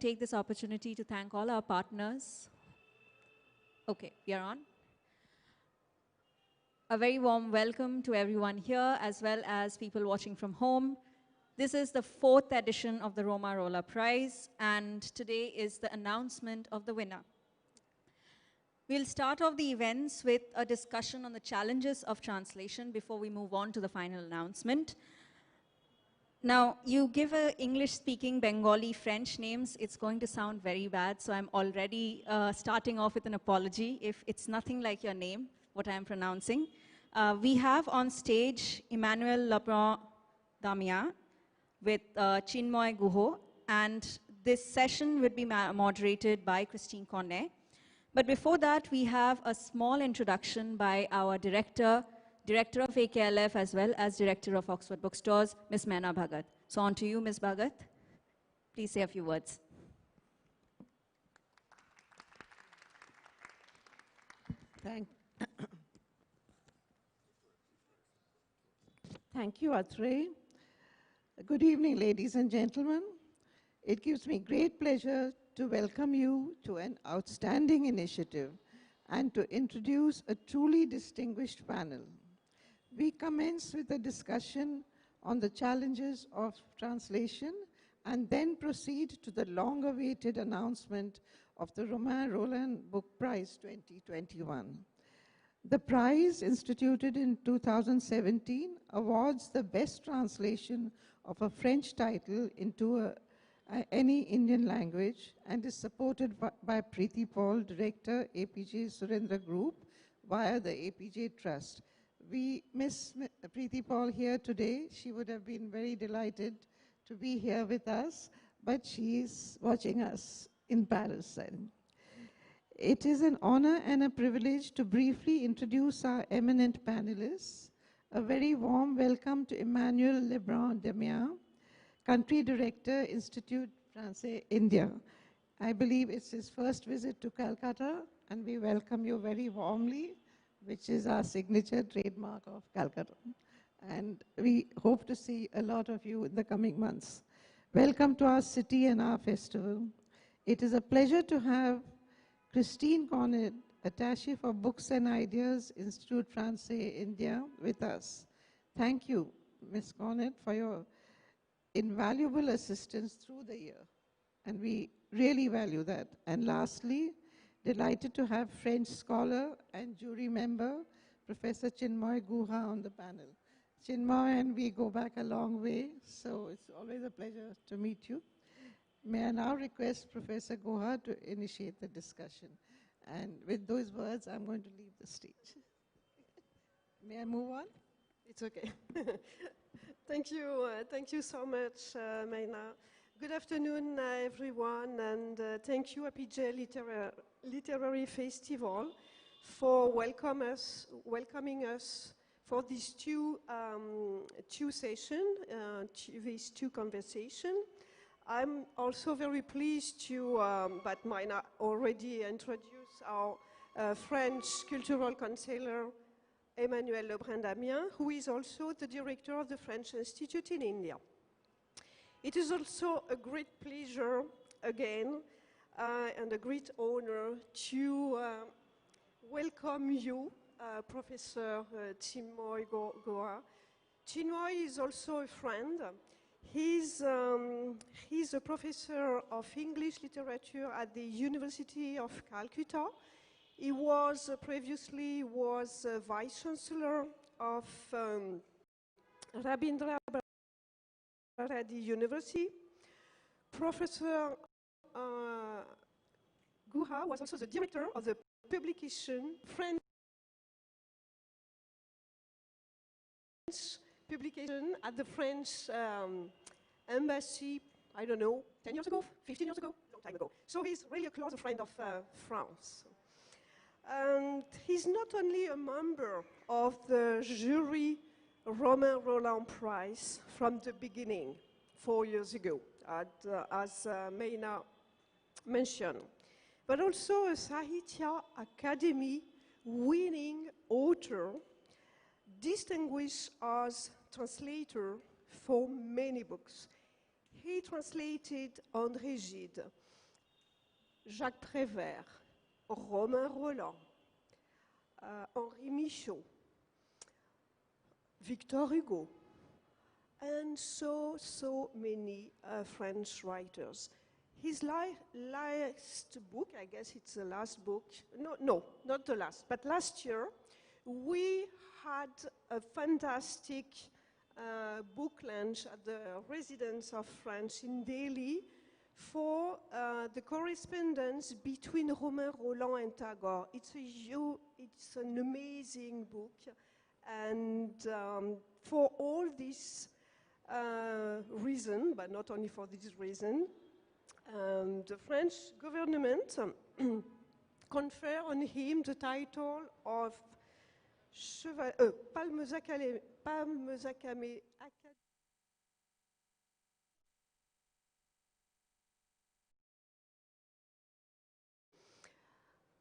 Take this opportunity to thank all our partners. Okay, we are on. A very warm welcome to everyone here as well as people watching from home. This is the 4th edition of the Roma Rolla Prize, and today is the announcement of the winner. We'll start off the events with a discussion on the challenges of translation before we move on to the final announcement. Now, you give English-speaking Bengali, French names, it's going to sound very bad, so I'm already starting off with an apology if it's nothing like your name, what I'm pronouncing. We have on stage Emmanuel, Lebrun, Damiens with Chinmoy, Guha, and this session would be moderated by Christine Cornet. But before that, we have a small introduction by our Director of AKLF as well as Director of Oxford Bookstores, Ms. Maina Bhagat. So on to you, Ms. Bhagat. Please say a few words. Thank you, Atre. Good evening, ladies and gentlemen. It gives me great pleasure to welcome you to an outstanding initiative and to introduce a truly distinguished panel. We commence with a discussion on the challenges of translation and then proceed to the long-awaited announcement of the Romain Rolland Book Prize 2021. The prize, instituted in 2017, awards the best translation of a French title into any Indian language and is supported by Preeti Paul, Director, APJ Surendra Group, via the APJ Trust. We miss Preeti Paul here today. She would have been very delighted to be here with us, but she's watching us in Paris. It is an honor and a privilege to briefly introduce our eminent panelists. A very warm welcome to Emmanuel Lebrun Damiens, Country Director, Institut Français, India. I believe it's his first visit to Calcutta, and we welcome you very warmly, which is our signature trademark of Calcutta. And we hope to see a lot of you in the coming months. Welcome to our city and our festival. It is a pleasure to have Christine Cornet, Attaché for Books and Ideas, Institut Français, India, with us. Thank you, Ms. Cornet, for your invaluable assistance through the year. And we really value that. And lastly, delighted to have French scholar and jury member, Professor Chinmoy Guha on the panel. Chinmoy and we go back a long way, so it's always a pleasure to meet you. May I now request Professor Guha to initiate the discussion. And with those words, I'm going to leave the stage. May I move on? It's okay. Thank you so much, Maina. Good afternoon, everyone, and thank you, APJ Literary Festival, for welcoming us for these two sessions, these two conversations. I'm also very pleased to, that Maina already introduced our French cultural counselor, Emmanuel Lebrun Damiens, who is also the director of the French Institute in India. It is also a great pleasure, again, and a great honor to welcome you, Professor Chinmoy Guha. Chinmoy is also a friend. He's a professor of English literature at the University of Calcutta. He was previously Vice Chancellor of Rabindra Bharati University. Professor Guha was also the director of the publication French publication at the French embassy, I don't know, 10 years ago, 15 years ago, long time ago. So he's really a close friend of France. And he's not only a member of the jury Romain Rolland Prize from the beginning, 4 years ago, as Maina mentioned, but also a Sahitya Academy winning author, distinguished as translator for many books. He translated André Gide, Jacques Prévert, Romain Rolland, Henri Michaud, Victor Hugo, and so many French writers. His last book, I guess it's the last book, no, not the last, but last year, we had a fantastic book launch at the Residence of France in Delhi for the correspondence between Romain Rolland and Tagore. It's an amazing book, and for all this reason, but not only for this reason, the French government conferred on him the title of Palme-Académie.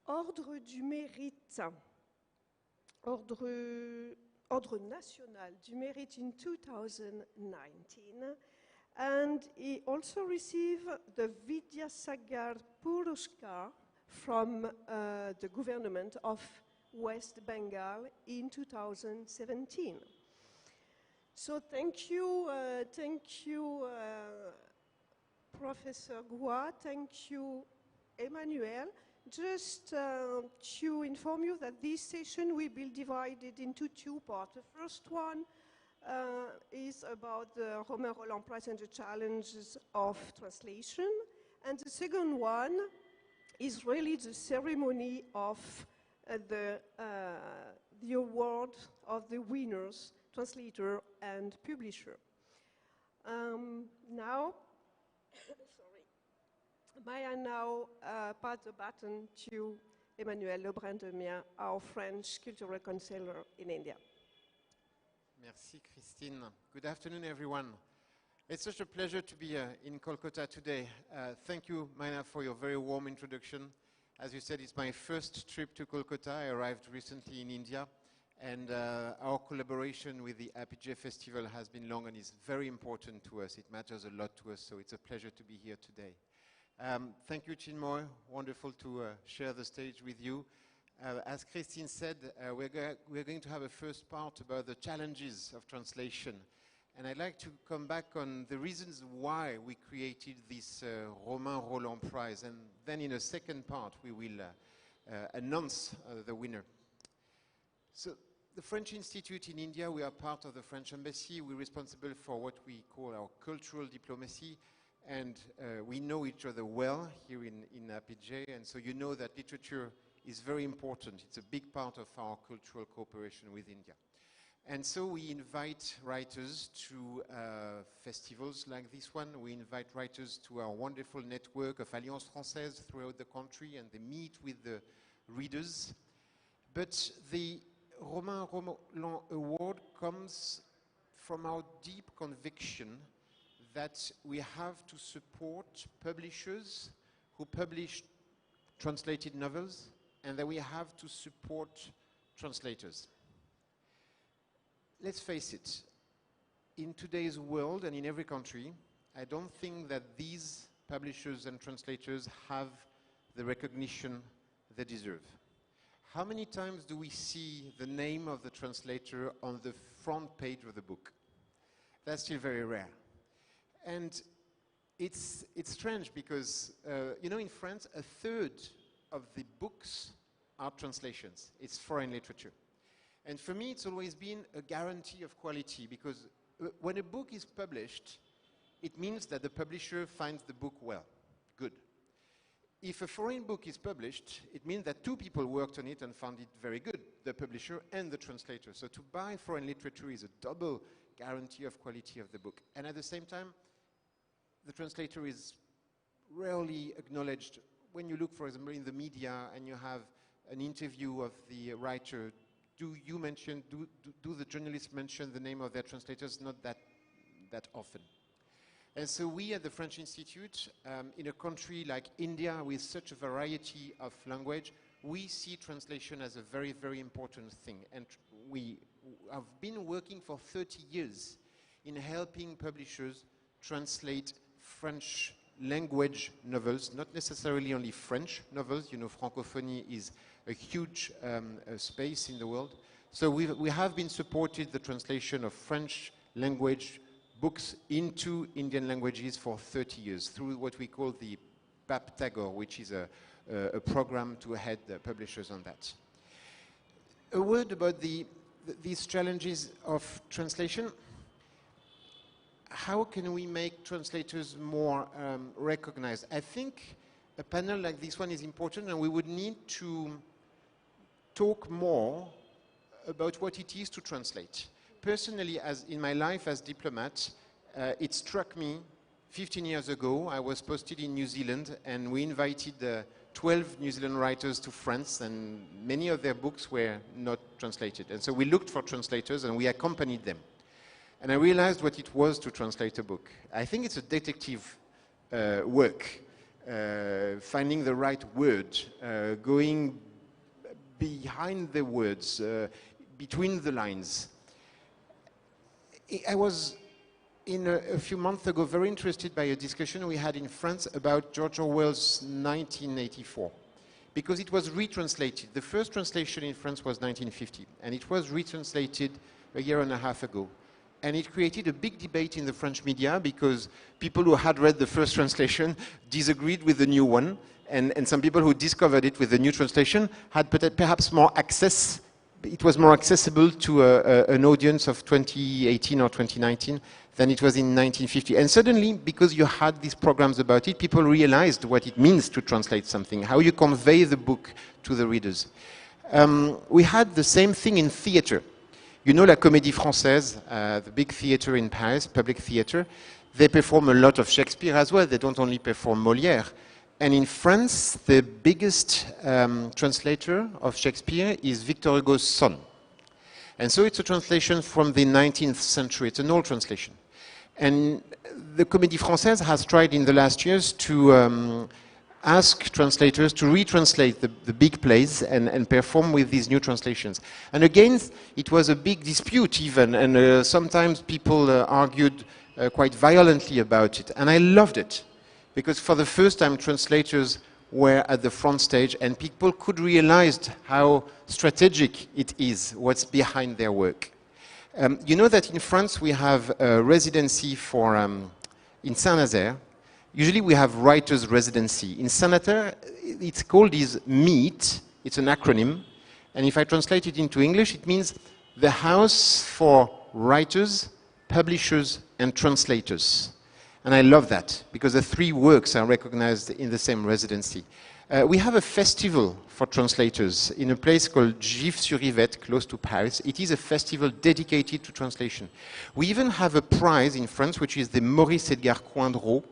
Ordre du Mérite, Ordre National du Mérite in 2019, and he also received the Vidyasagar Puruskar from the government of West Bengal in 2017. So thank you, Professor Guha, thank you, Emmanuel. Just to inform you that this session will be divided into two parts. The first one is about the Romain Rolland Prize and the challenges of translation. And the second one is really the ceremony of the award of the winners, translator and publisher. Now, may I now pass the baton to Emmanuel Lebrun, Damiens, our French cultural counselor in India. Merci, Christine. Good afternoon, everyone. It's such a pleasure to be in Kolkata today. Thank you, Maina, for your very warm introduction. As you said, it's my first trip to Kolkata. I arrived recently in India, and our collaboration with the APJ Festival has been long and is very important to us. It matters a lot to us, so it's a pleasure to be here today. Thank you, Chinmoy. Wonderful to share the stage with you. As Christine said, we're going to have a first part about the challenges of translation. And I'd like to come back on the reasons why we created this Romain Rolland Prize. And then in a second part, we will announce the winner. So the French Institute in India, we are part of the French Embassy. We're responsible for what we call our cultural diplomacy. And we know each other well here in APJ, and so you know that literature is very important. It's a big part of our cultural cooperation with India. And so we invite writers to festivals like this one. We invite writers to our wonderful network of Alliance Française throughout the country, and they meet with the readers. But the Romain Rolland Award comes from our deep conviction that we have to support publishers who publish translated novels, and that we have to support translators. Let's face it, in today's world and in every country, I don't think that these publishers and translators have the recognition they deserve. How many times do we see the name of the translator on the front page of the book? That's still very rare. And it's strange because, you know, in France, a third of the books are translations. It's foreign literature. And for me, it's always been a guarantee of quality, because when a book is published, it means that the publisher finds the book well, good. If a foreign book is published, it means that two people worked on it and found it very good. the publisher and the translator. So to buy foreign literature is a double guarantee of quality of the book. And at the same time, the translator is rarely acknowledged. When you look, for example, in the media and you have an interview of the writer, do the journalists mention the name of their translators? Not that often. And so we at the French Institute, in a country like India with such a variety of language, we see translation as a very, very important thing. And we have been working for 30 years in helping publishers translate French language novels, not necessarily only French novels. You know, Francophonie is a huge space in the world. So we have been supported the translation of French language books into Indian languages for 30 years through what we call the Bhattacharji, which is a program to head the publishers on that. A word about these challenges of translation. How can we make translators more recognized? I think a panel like this one is important, and we would need to talk more about what it is to translate. Personally, as in my life as diplomat, it struck me 15 years ago. I was posted in New Zealand, and we invited 12 New Zealand writers to France, and many of their books were not translated. And so we looked for translators, and we accompanied them. And I realized what it was to translate a book. I think it's a detective work, finding the right word, going behind the words, between the lines. I was, a few months ago, very interested by a discussion we had in France about George Orwell's 1984, because it was retranslated. The first translation in France was 1950, and it was retranslated a year and a half ago. And it created a big debate in the French media because people who had read the first translation disagreed with the new one, and some people who discovered it with the new translation had perhaps more access. It was more accessible to an audience of 2018 or 2019 than it was in 1950. And suddenly, because you had these programs about it, people realized what it means to translate something, how you convey the book to the readers. We had the same thing in theater. You know, La Comédie Française, the big theater in Paris, public theater, they perform a lot of Shakespeare as well. They don't only perform Molière. And in France, the biggest translator of Shakespeare is Victor Hugo's son. And so it's a translation from the 19th century. It's an old translation. And the Comédie Française has tried in the last years to ask translators to retranslate the big plays and perform with these new translations. And again, it was a big dispute even, and sometimes people argued quite violently about it. And I loved it, because for the first time translators were at the front stage and people could realize how strategic it is, what's behind their work. You know that in France we have a residency for, in Saint-Nazaire, usually we have writers' residency. In Saint-Nazaire, it's called is MEET, it's an acronym, and if I translate it into English, it means the house for writers, publishers, and translators. And I love that, because the three works are recognized in the same residency. We have a festival for translators in a place called Gif-sur-Yvette, close to Paris. It is a festival dedicated to translation. We even have a prize in France, which is the Maurice Edgar Coindreau.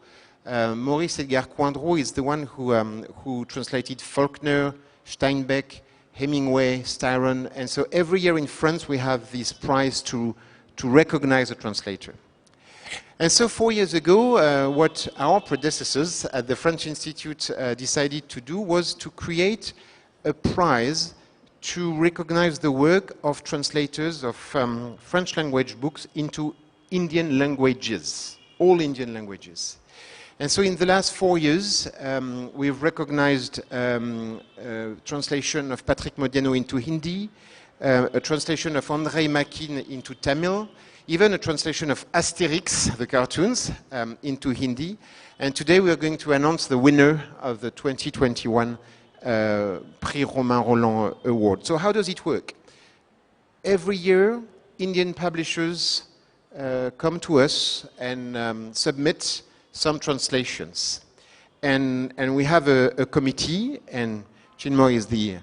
Maurice Edgar Coindreau is the one who translated Faulkner, Steinbeck, Hemingway, Styron. And so every year in France, we have this prize to recognize a translator. And so 4 years ago, what our predecessors at the French Institute decided to do was to create a prize to recognize the work of translators of French language books into Indian languages, all Indian languages. And so in the last 4 years, we've recognized translation of Patrick Modiano into Hindi, a translation of Andrei Makin into Tamil, even a translation of Asterix, the cartoons, into Hindi. And today we are going to announce the winner of the 2021 Prix Romain Rolland Award. So how does it work? Every year, Indian publishers come to us and submit some translations. And we have a committee, and Chinmoy is the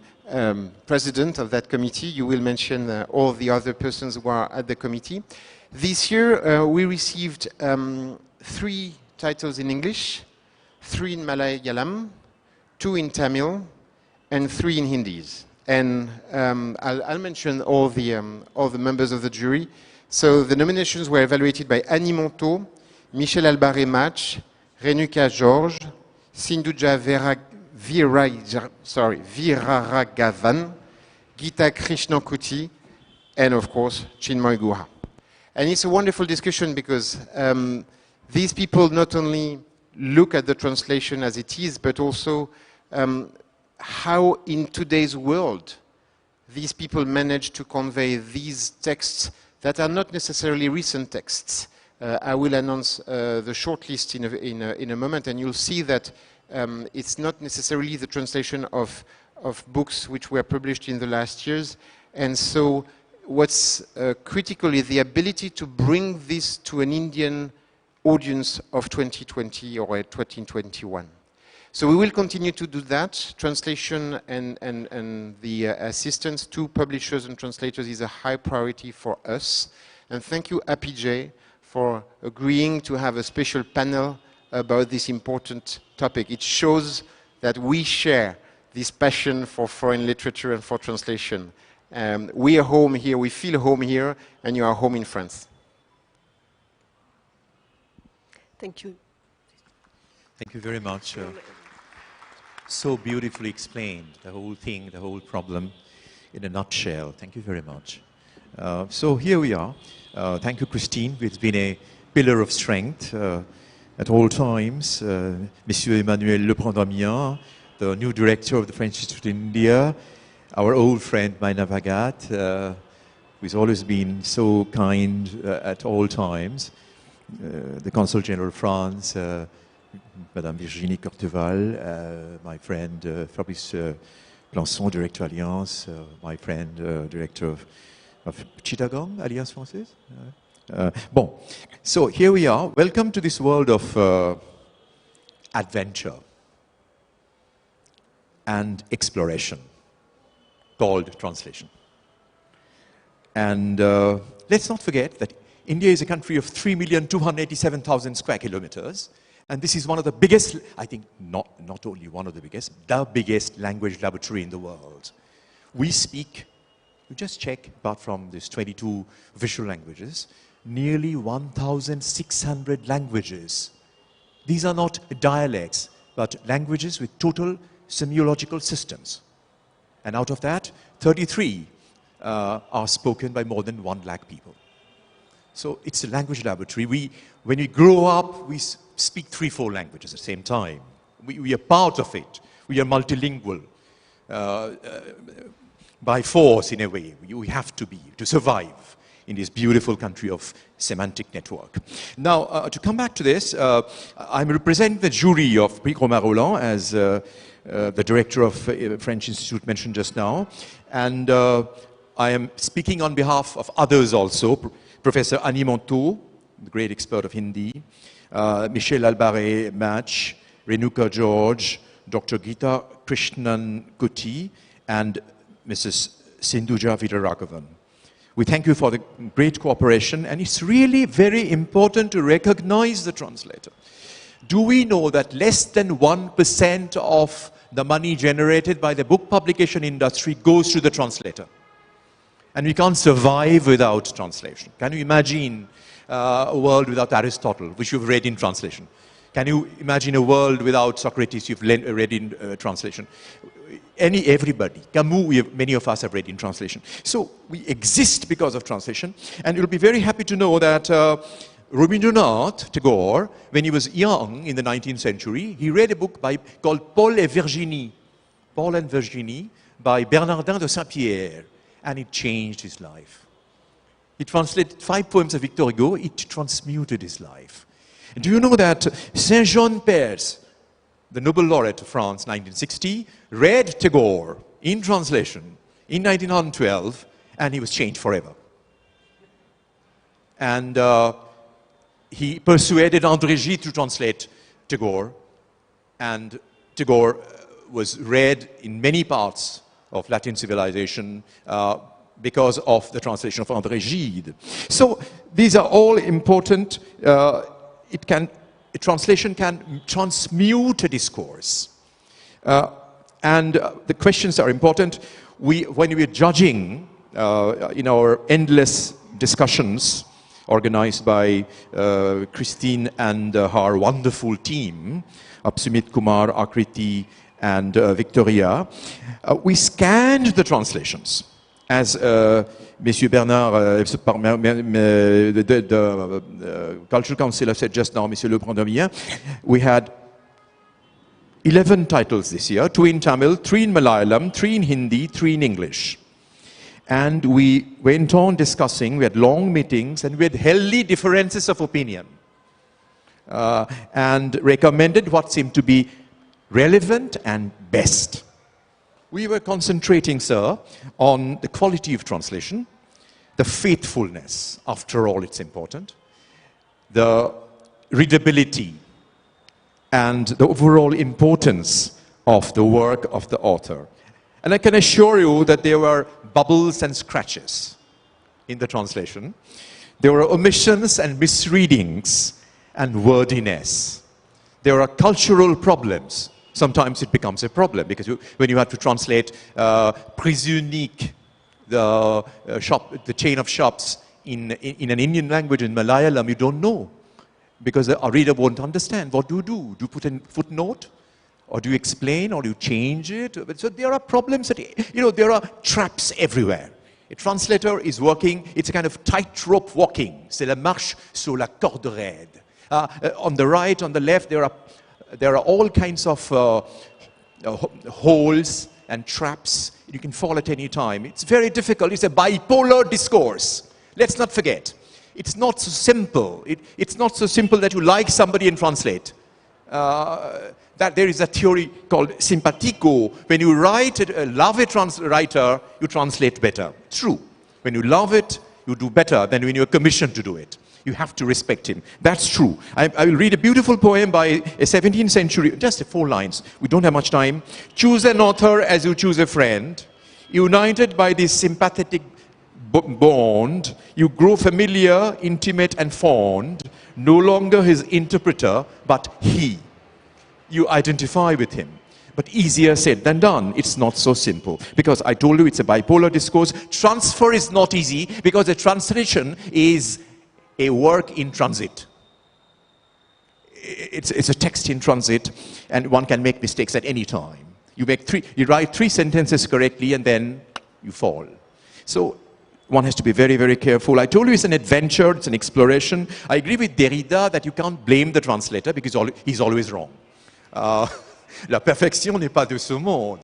president of that committee. You will mention all the other persons who are at the committee. This year we received 3 titles in English, 3 in Malayalam, 2 in Tamil, and 3 in Hindi. And I'll mention all the members of the jury. So the nominations were evaluated by Annie Monteau, Michel Albaré-Mach, Renuka George, Sindhuja Viraragavan, Gita Krishnankuti, and of course, Chinmoy Guha. And it's a wonderful discussion because these people not only look at the translation as it is, but also how in today's world these people manage to convey these texts that are not necessarily recent texts. I will announce the shortlist in a moment, and you'll see that it's not necessarily the translation of books which were published in the last years. And so what's critical is the ability to bring this to an Indian audience of 2020 or 2021. So we will continue to do that. Translation and the assistance to publishers and translators is a high priority for us. And thank you, APJ, for agreeing to have a special panel about this important topic. It shows that we share this passion for foreign literature and for translation. We are home here, we feel home here, and you are home in France. Thank you. Thank you very much. So beautifully explained, the whole thing, the whole problem in a nutshell. Thank you very much. So here we are. Thank you, Christine. It's been a pillar of strength at all times. Monsieur Emmanuel Lebrun Damiens, the new director of the French Institute in India, our old friend Maina Bhagat, who's always been so kind at all times, the Consul General of France, Madame Virginie Corteval, my friend Fabrice Plançon, Director Alliance, my friend, Director of Chittagong, Alliance Française. Bon, so here we are. Welcome to this world of adventure and exploration called translation. And let's not forget that India is a country of 3,287,000 square kilometers. And this is one of the biggest, I think not only one of the biggest language laboratory in the world. We speak, you just check, apart from these 22 official languages, nearly 1,600 languages. These are not dialects, but languages with total semiological systems. And out of that, 33 are spoken by more than 1 lakh people. So it's a language laboratory. When we grow up, we speak 3-4 languages at the same time. We are part of it. We are multilingual by force, in a way. We have to be, to survive in this beautiful country of semantic network. Now, to come back to this, I'm representing the jury of Prix Romain Rolland as the director of French Institute mentioned just now. And I am speaking on behalf of others also, Professor Annie Monteau, the great expert of Hindi, Michel Albaré-Mach, Renuka George, Dr. Gita Krishnankuti, and Mrs. Sindhuja Viraragavan. We thank you for the great cooperation, and it's really very important to recognize the translator. Do we know that less than 1% of the money generated by the book publication industry goes to the translator? And we can't survive without translation. Can you imagine a world without Aristotle, which you've read in translation? Can you imagine a world without Socrates, you've read in translation? Everybody. Camus, many of us have read in translation. So we exist because of translation. And you'll be very happy to know that Rabindranath Tagore, when he was young in the 19th century, he read a book called Paul and Virginie, by Bernardin de Saint-Pierre. And it changed his life. He translated 5 poems of Victor Hugo. It transmuted his life. And do you know that Saint John Perse, the Nobel laureate of France, 1960, read Tagore in translation in 1912, and he was changed forever. And he persuaded André Gide to translate Tagore, and Tagore was read in many parts of Latin civilization because of the translation of André Gide. So these are all important. A translation can transmute a discourse. And the questions are important. When we are judging in our endless discussions organized by Christine and her wonderful team, Sumit Kumar, Akriti, and Victoria, we scanned the translations. As Monsieur Bernard, the Cultural Council said just now, Monsieur Lebrun, Damiens, we had 11 titles this year, 2 in Tamil, 3 in Malayalam, 3 in Hindi, 3 in English. And we went on discussing, we had long meetings, and we had healthy differences of opinion. And recommended what seemed to be relevant and best. We were concentrating, sir, on the quality of translation, the faithfulness, after all it's important, the readability, and the overall importance of the work of the author. And I can assure you that there were bubbles and scratches in the translation. There were omissions and misreadings and wordiness. There are cultural problems. Sometimes it becomes a problem because when you have to translate Prise Unique, the chain of shops in an Indian language, in Malayalam, you don't know because a reader won't understand. What do? Do you put a footnote? Or do you explain, or do you change it? So there are problems that, there are traps everywhere. A translator is working, it's a kind of tightrope walking. C'est la marche sur la corde raide. On the right, on the left, there are all kinds of holes and traps. You can fall at any time. It's very difficult. It's a bipolar discourse. Let's not forget. It's not so simple. It's not so simple that you like somebody and translate. That there is a theory called simpatico. When you love a writer, you translate better. It's true. When you love it, you do better than when you're commissioned to do it. You have to respect him. That's true. I will read a beautiful poem by a 17th century, just 4 lines. We don't have much time. Choose an author as you choose a friend. United by this sympathetic bond, you grow familiar, intimate, and fond. No longer his interpreter, but he. You identify with him. But easier said than done. It's not so simple. Because I told you it's a bipolar discourse. Transfer is not easy because the translation is a work in transit. It's a text in transit, and one can make mistakes at any time. You write 3 sentences correctly, and then you fall. So one has to be very, very careful. I told you it's an adventure, it's an exploration. I agree with Derrida that you can't blame the translator because he's always wrong. La perfection n'est pas de ce monde.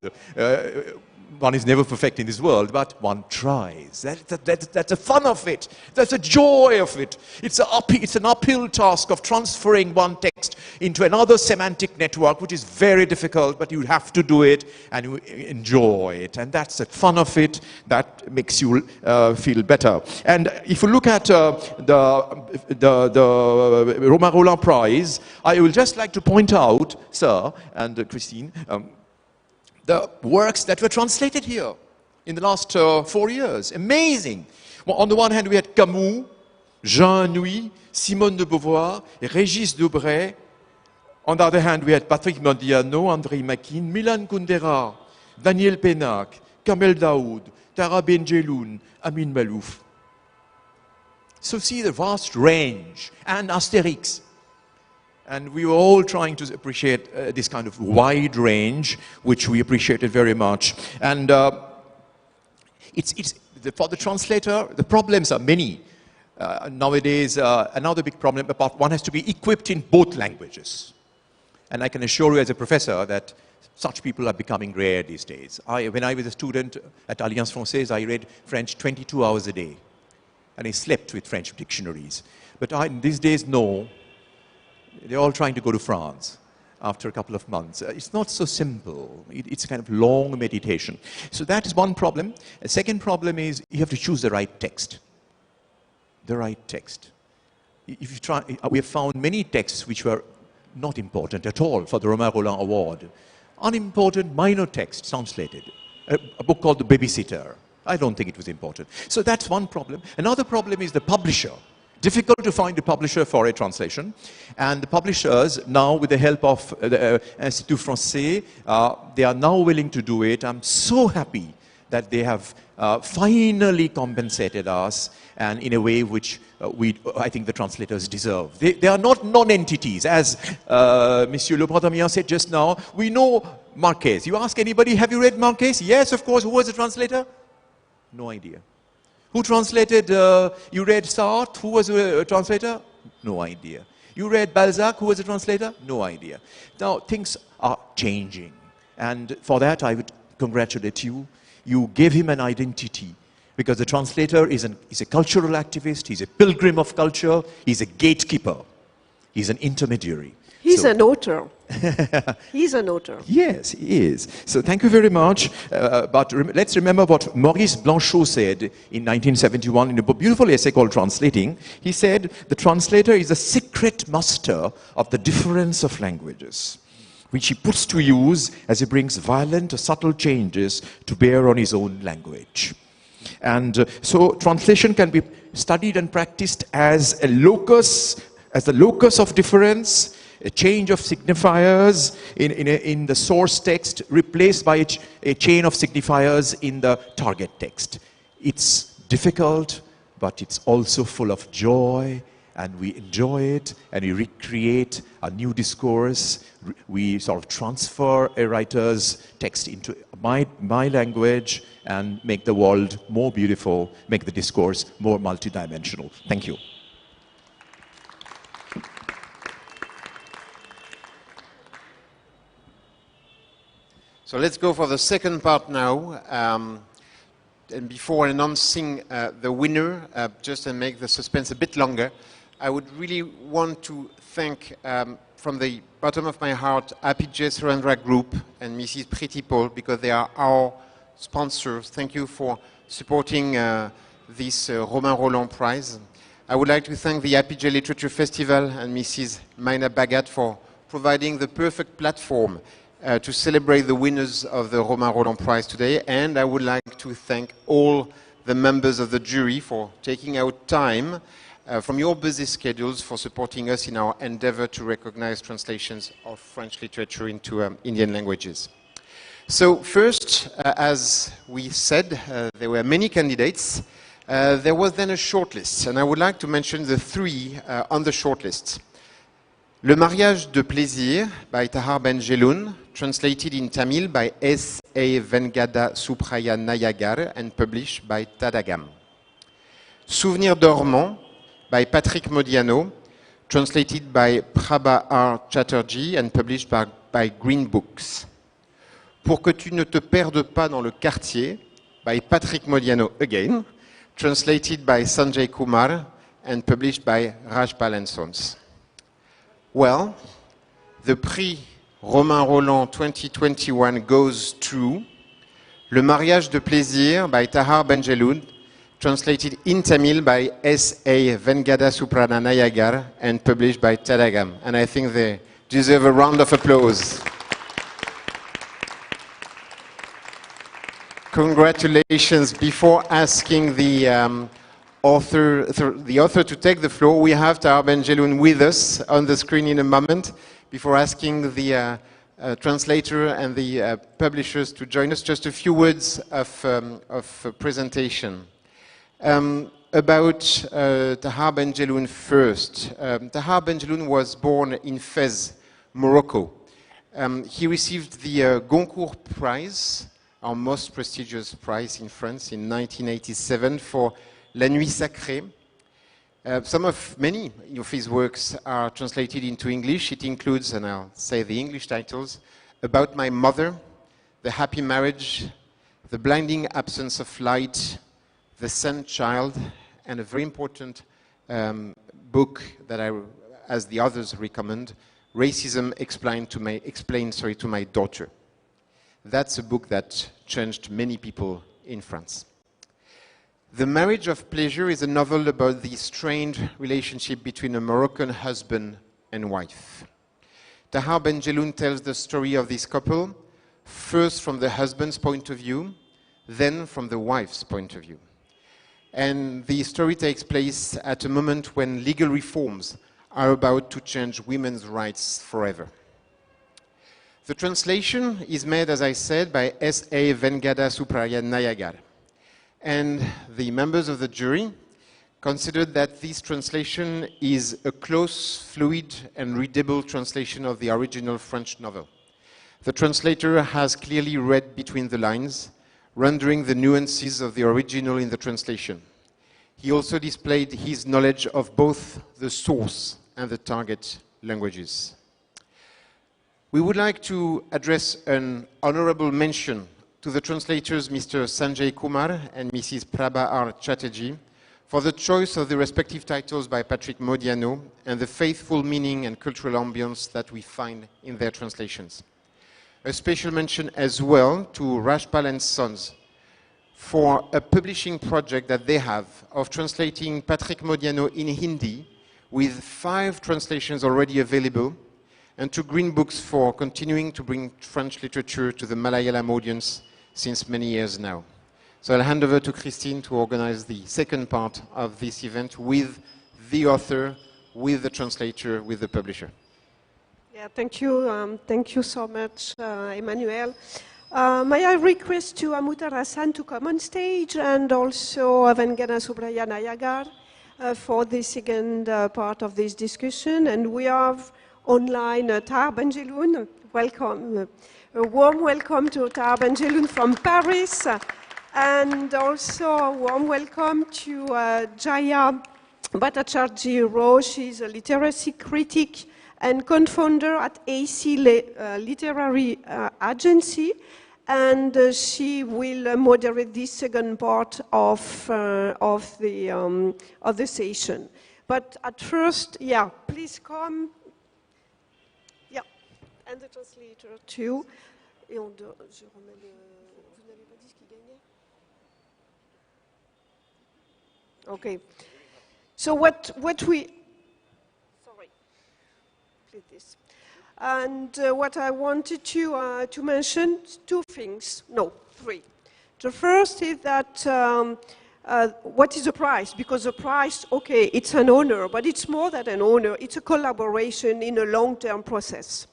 One is never perfect in this world, but one tries. That's the fun of it. That's the joy of it. It's an uphill task of transferring one text into another semantic network, which is very difficult, but you have to do it and you enjoy it. And that's the fun of it that makes you feel better. And if you look at the Romain Rolland Prize, I would just like to point out, sir, and Christine, the works that were translated here in the last 4 years. Amazing. Well, on the one hand, we had Camus, Jean Anouilh, Simone de Beauvoir, Régis Debray. On the other hand, we had Patrick Modiano, André Makin, Milan Kundera, Daniel Pennac, Kamel Daoud, Tara Benjeloun, Amin Malouf. So see the vast range, and Asterix. And we were all trying to appreciate this kind of wide range, which we appreciated very much. And for the translator, the problems are many. Nowadays, another big problem, one has to be equipped in both languages. And I can assure you as a professor that such people are becoming rare these days. When I was a student at Alliance Française, I read French 22 hours a day. And I slept with French dictionaries. But these days, no. They're all trying to go to France after a couple of months. It's not so simple. It's a kind of long meditation. So that is one problem. A second problem is you have to choose the right text. The right text. If you try, we have found many texts which were not important at all for the Romain Rolland Award. Unimportant minor texts translated. a book called The Babysitter. I don't think it was important. So that's one problem. Another problem is the publisher. Difficult to find a publisher for a translation. And the publishers, now with the help of the Institut Français, they are now willing to do it. I'm so happy that they have finally compensated us, and in a way which I think the translators deserve. They are not non-entities. As Monsieur Lebrun Damiens said just now, we know Marquez. You ask anybody, have you read Marquez? Yes, of course. Who was the translator? No idea. Who translated, you read Sartre? Who was a translator? No idea. You read Balzac? Who was a translator? No idea. Now, things are changing. And for that, I would congratulate you. You gave him an identity. Because the translator is a cultural activist, he's a pilgrim of culture, he's a gatekeeper, he's an intermediary. He's an author. He's an author. Yes, he is. So thank you very much. But let's remember what Maurice Blanchot said in 1971 in a beautiful essay called Translating. He said, the translator is a secret master of the difference of languages, which he puts to use as he brings violent or subtle changes to bear on his own language. And so translation can be studied and practiced as a locus of difference, a change of signifiers in the source text replaced by a chain of signifiers in the target text. It's difficult, but it's also full of joy, and we enjoy it, and we recreate a new discourse. We sort of transfer a writer's text into my language and make the world more beautiful, make the discourse more multidimensional. Thank you. So let's go for the second part now. And before announcing the winner, just to make the suspense a bit longer, I would really want to thank, from the bottom of my heart, APJ Surendra Group and Mrs. Pretty Paul, because they are our sponsors. Thank you for supporting this Romain Rolland Prize. I would like to thank the APJ Literature Festival and Mrs. Maina Bhagat for providing the perfect platform to celebrate the winners of the Romain Rolland Prize today. And I would like to thank all the members of the jury for taking out time from your busy schedules for supporting us in our endeavor to recognize translations of French literature into Indian languages. So first, as we said, there were many candidates. There was then a shortlist, and I would like to mention the three on the shortlist. Le Mariage de Plaisir by Tahar Benjeloun, translated in Tamil by S.A. Venkata Subraya Nayagar and published by Tadagam. Souvenir dormant by Patrick Modiano, translated by Prabha R. Chatterjee and published by Green Books. Pour que tu ne te perdes pas dans le quartier by Patrick Modiano again, translated by Sanjay Kumar and published by Rajpal & Sons. Well, the Prix Romain Rolland 2021 goes to Le Mariage de Plaisir by Tahar Benjeloun, translated in Tamil by S.A. Venkata Subraya Nayagar and published by Tadagam. And I think they deserve a round of applause. Congratulations. Before asking the author to take the floor, we have Tahar Benjeloun with us on the screen in a moment. Before asking the translator and the publishers to join us, just a few words of presentation. About Tahar Benjeloun first. Tahar Benjeloun was born in Fez, Morocco. He received the Goncourt Prize, our most prestigious prize in France, in 1987 for La Nuit Sacrée. Many of his works are translated into English. It includes, and I'll say the English titles, About My Mother, The Happy Marriage, The Blinding Absence of Light, The Sun Child, and a very important book that I, as the others recommend, Racism Explained to My Daughter. That's a book that changed many people in France. The Marriage of Pleasure is a novel about the strained relationship between a Moroccan husband and wife. Tahar Benjeloun tells the story of this couple first from the husband's point of view, then from the wife's point of view. And the story takes place at a moment when legal reforms are about to change women's rights forever. The translation is made, as I said, by S.A. Venkata Subraya Nayagar. And the members of the jury considered that this translation is a close, fluid, and readable translation of the original French novel. The translator has clearly read between the lines, rendering the nuances of the original in the translation. He also displayed his knowledge of both the source and the target languages. We would like to address an honorable mention to the translators Mr. Sanjay Kumar and Mrs. Prabha R. Chatterjee for the choice of the respective titles by Patrick Modiano and the faithful meaning and cultural ambience that we find in their translations. A special mention as well to Rajpal and Sons for a publishing project that they have of translating Patrick Modiano in Hindi with 5 translations already available, and to Green Books for continuing to bring French literature to the Malayalam audience since many years now. So I'll hand over to Christine to organize the second part of this event with the author, with the translator, with the publisher. Yeah, thank you so much, Emmanuel. May I request to Amutar Hassan to come on stage, and also Venkata Subraya Nayagar for the second part of this discussion. And we have online Tahar Benjeloun. Welcome, a warm welcome to Tahar Benjeloun from Paris, and also a warm welcome to Jaya Bhattacharji. She's a literacy critic and co-founder at AC Literary Agency, and she will moderate this second part of the session. But at first, yeah, please come. Yeah, and the translator too. Et je remets le. Vous n'avez pas dit ce qui gagnait? Okay. So what we. Sorry. Please this. And what I wanted to mention, 2 things. No, 3. The first is that what is the prize? Because the prize, okay, it's an honor, but it's more than an honor. It's a collaboration in a long-term process.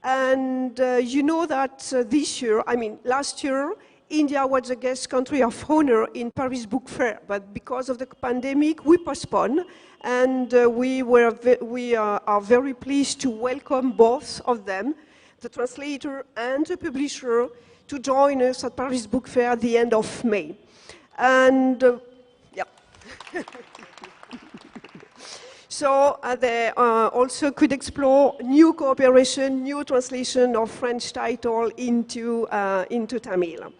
And you know that this year, I mean, last year, India was the guest country of honor in Paris Book Fair, but because of the pandemic, we postponed, and we are very pleased to welcome both of them, the translator and the publisher, to join us at Paris Book Fair at the end of May. And yeah. So they also could explore new cooperation, new translation of French title into Tamil.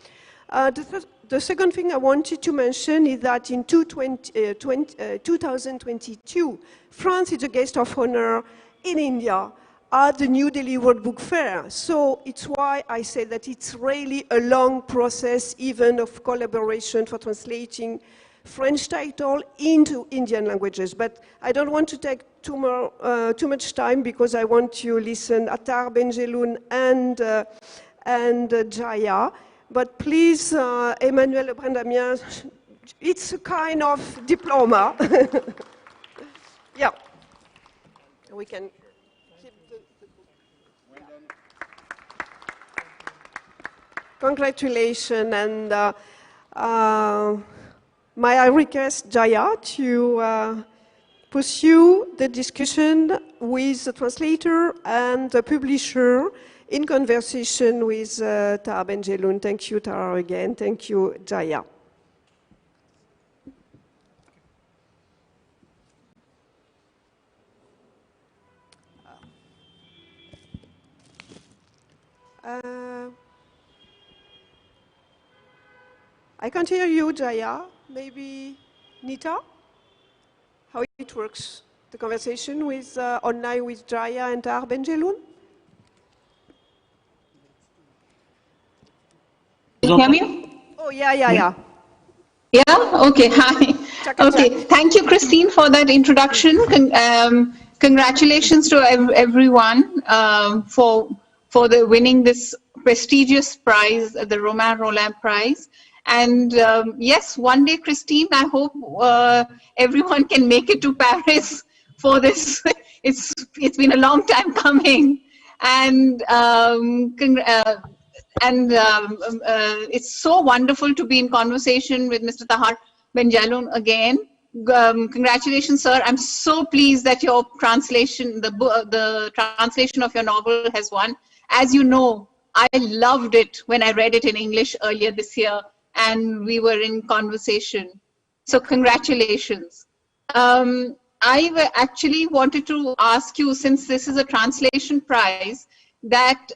The second thing I wanted to mention is that in 2022, France is a guest of honor in India at the New Delhi World Book Fair. So it's why I say that it's really a long process, even of collaboration for translating French title into Indian languages. But I don't want to take too much time, because I want to listen to Tahar Benjeloun and Jaya. But please, Emmanuel, Lebrun, Damiens, it's a kind of diploma. Yeah. We can keep the yeah. Congratulations, and may I request Jaya to pursue the discussion with the translator and the publisher in conversation with Tahar Benjeloun. Thank you, Tahar, again. Thank you, Jaya. I can't hear you, Jaya. Maybe Nita? How it works? The conversation with online with Jaya and Tahar Benjeloun? Can you hear me? Oh, yeah. Yeah? Okay, hi. Okay, thank you, Christine, for that introduction. Congratulations to everyone for the winning this prestigious prize, the Romain Rolland Prize. And yes, one day, Christine, I hope everyone can make it to Paris for this. It's been a long time coming, and it's so wonderful to be in conversation with Mr. Tahar Benjaloun again. Congratulations, sir. I'm so pleased that your translation, the translation of your novel has won. As you know, I loved it when I read it in English earlier this year, and we were in conversation. So congratulations. Actually wanted to ask you, since this is a translation prize, that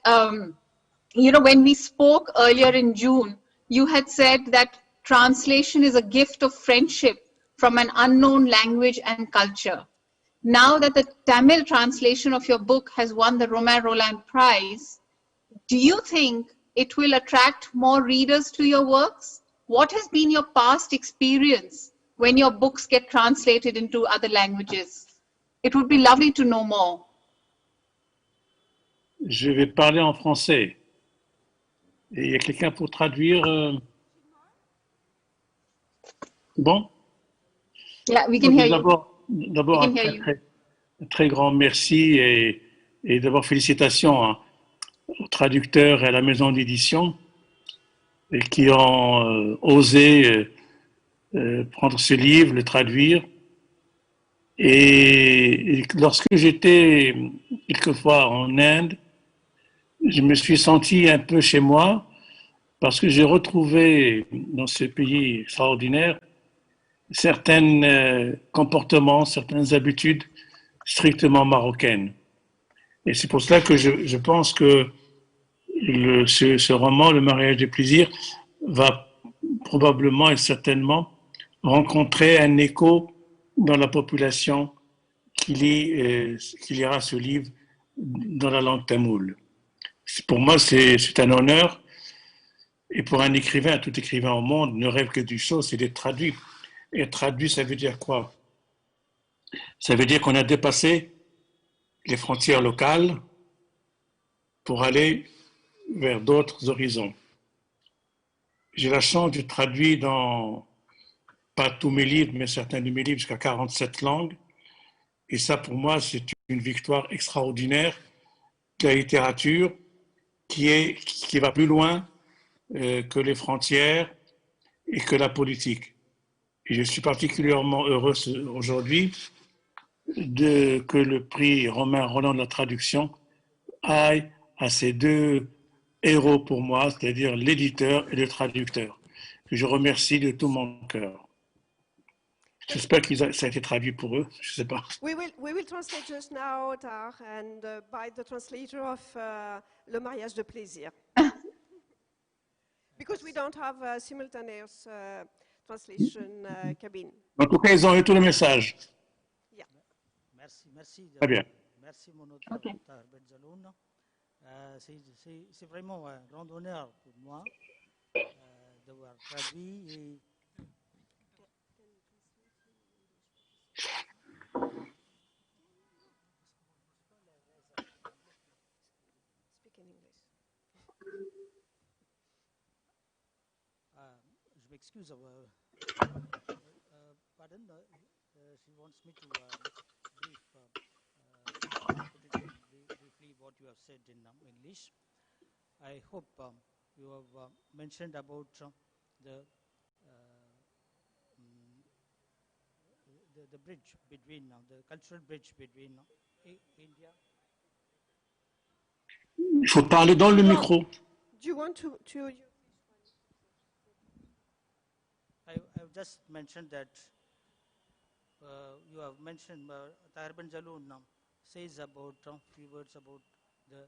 you know, when we spoke earlier in June, you had said that translation is a gift of friendship from an unknown language and culture. Now that the Tamil translation of your book has won the Romain Rolland Prize, do you think it will attract more readers to your works? What has been your past experience when your books get translated into other languages? It would be lovely to know more. Je vais parler en français. Et il y a quelqu'un pour traduire Bon? Yeah, we can hear you. D'abord un très grand merci et d'abord félicitations aux traducteurs et à la maison d'édition qui ont osé prendre ce livre, le traduire. Et lorsque j'étais quelquefois en Inde, je me suis senti un peu chez moi parce que j'ai retrouvé dans ce pays extraordinaire certains comportements, certaines habitudes strictement marocaines. Et c'est pour cela que je pense que ce roman, Le mariage des plaisirs, va probablement et certainement rencontrer un écho dans la population qui lira ce livre dans la langue tamoule. Pour moi, c'est un honneur. Et pour un écrivain, tout écrivain au monde ne rêve que d'une chose, c'est d'être traduit. Et traduit, ça veut dire quoi? Ça veut dire qu'on a dépassé les frontières locales pour aller vers d'autres horizons. J'ai la chance de traduire dans, pas tous mes livres, mais certains de mes livres jusqu'à 47 langues. Et ça, pour moi, c'est une victoire extraordinaire de la littérature qui va plus loin que les frontières et que la politique. Et je suis particulièrement heureux aujourd'hui que le prix Romain Rolland de la traduction aille à ces deux héros pour moi, c'est-à-dire l'éditeur et le traducteur, que je remercie de tout mon cœur. J'espère que ça a été traduit pour eux, je ne sais pas. We will translate just now, Tar, and by the translator of Le mariage de plaisir. Because we don't have a simultaneous translation cabine. En tout cas, ils ont eu tout le message. Yeah. Merci. Très bien. Merci, mon auteur, Tahar Benjaloun. C'est vraiment un grand honneur pour moi d'avoir traduit. Et je m'excuse. Pardon, she wants me to briefly what you have said in English. I hope you have mentioned about the bridge between the cultural bridge between India. Il faut parler dans le micro. Do you want to I've just mentioned that you have mentioned Tahar Benjaloun says about few words about the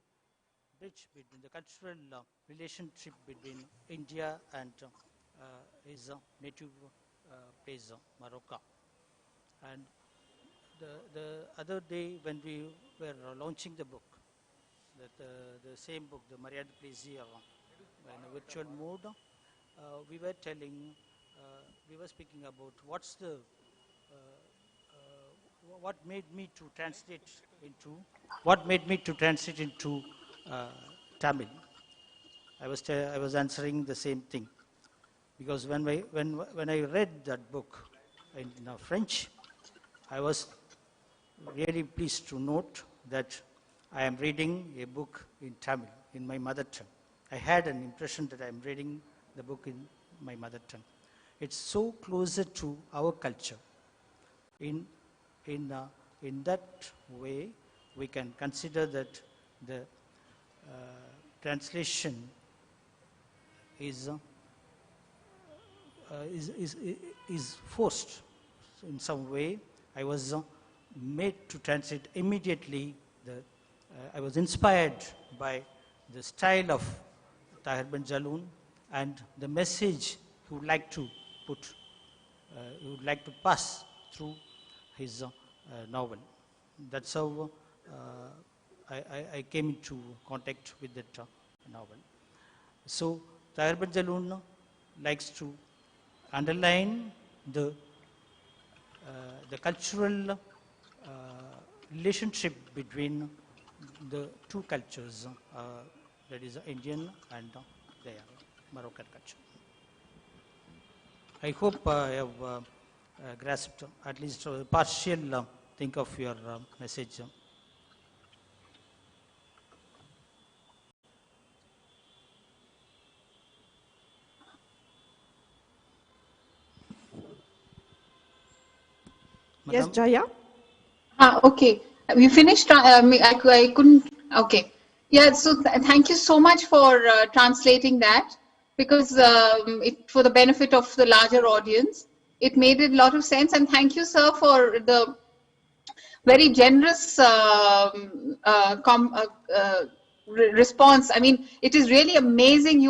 bridge between the cultural relationship between India and his native place, Morocco. And the other day when we were launching the book, the same book, The Mariage de Plaisir, in a virtual mode, we were speaking about what made me to translate into Tamil. I was answering the same thing. Because when I read that book in French, I was really pleased to note that I am reading a book in Tamil, in my mother tongue. I had an impression that I am reading the book in my mother tongue. It's so closer to our culture. In that way, we can consider that the translation is forced in some way. I was made to translate immediately. I was inspired by the style of Tahir Ben Jaloon and the message he would like to put, he would like to pass through his novel. That's how I came into contact with that novel. So Tahir Ben Jaloon likes to underline the cultural relationship between the two cultures, that is Indian and the Moroccan culture. I hope I have grasped at least a partial think of your message. Yes, Jaya? Okay. We finished. I couldn't. Okay. Yeah. So thank you so much for translating that, because for the benefit of the larger audience, it made a lot of sense. And thank you, sir, for the very generous response. I mean, it is really amazing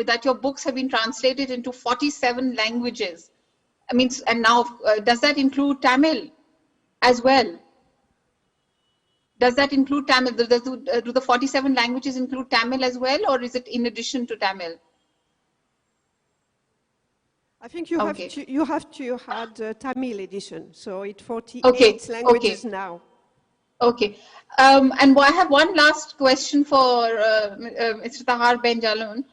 that your books have been translated into 47 languages. I mean, and now, does that include Tamil as well? Does that include Tamil? Do the 47 languages include Tamil as well, or is it in addition to Tamil? I think you have to add Tamil edition, so it's 48 languages now. Okay. And I have one last question for Mr. Tahir Ben Jaloon.